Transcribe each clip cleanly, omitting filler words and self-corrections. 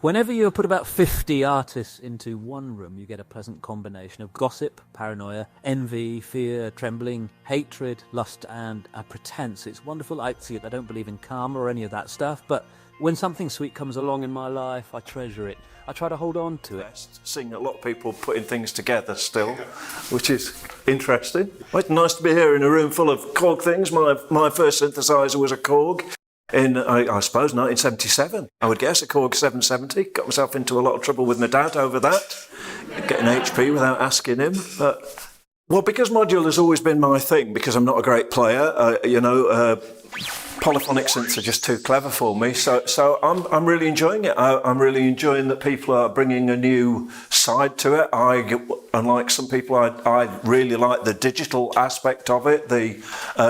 Whenever you put about 50 artists into one room, you get a pleasant combination of gossip, paranoia, envy, fear, trembling, hatred, lust, and a pretense. It's wonderful. I don't believe in karma or any of that stuff, but when something sweet comes along in my life, I treasure it. I try to hold on to it. Seeing a lot of people putting things together still, which is interesting. It's nice to be here in a room full of Korg things. My first synthesizer was a Korg. In, I suppose, 1977. I would guess a Korg 770. Got myself into a lot of trouble with my dad over that, getting HP without asking him. But, well, because modular has always been my thing, because I'm not a great player, polyphonic synths are just too clever for me. So I'm really enjoying it. I'm really enjoying that people are bringing a new side to it. Unlike some people, I really like the digital aspect of it, the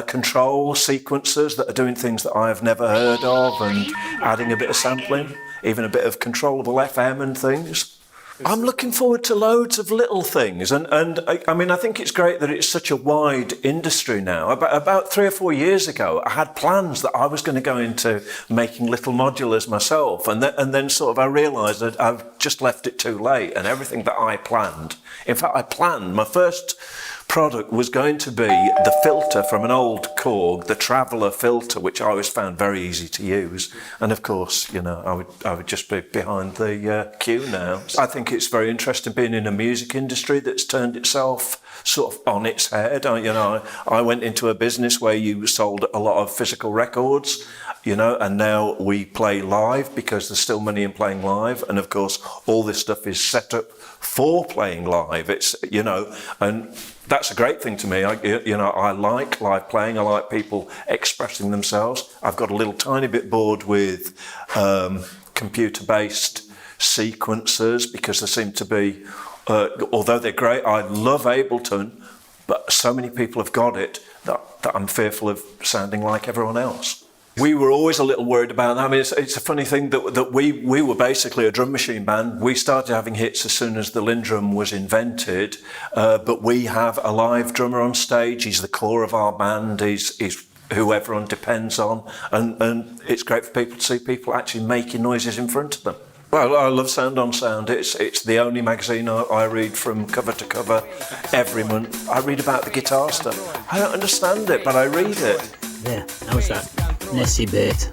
control sequencers that are doing things that I've never heard of and adding a bit of sampling, even a bit of controllable FM and things. I'm looking forward to loads of little things, and I mean, I think it's great that it's such a wide industry now. About 3 or 4 years ago, I had plans that I was going to go into making little modulars myself, and then sort of I realised that I've just left it too late, and everything that I planned. In fact, I planned my first product was going to be the filter from an old Korg, the Traveller filter, which I always found very easy to use. And of course, I would just be behind the queue now. I think it's very interesting being in a music industry that's turned itself sort of on its head. I went into a business where you sold a lot of physical records, and now we play live because there's still money in playing live. And of course, all this stuff is set up for playing live. It's, and that's a great thing to me. I like live playing. I like people expressing themselves. I've got a little tiny bit bored with computer-based sequencers because there seem to be, although they're great, I love Ableton, but so many people have got it that I'm fearful of sounding like everyone else. We were always a little worried about that. I mean, it's a funny thing that we were basically a drum machine band. We started having hits as soon as the Lindrum was invented, but we have a live drummer on stage. He's the core of our band. He's who everyone depends on, and it's great for people to see people actually making noises in front of them. Well, I love Sound on Sound. It's the only magazine I read from cover to cover every month. I read about the guitar stuff. I don't understand it, but I read it. There, how's that? Nessie Bait.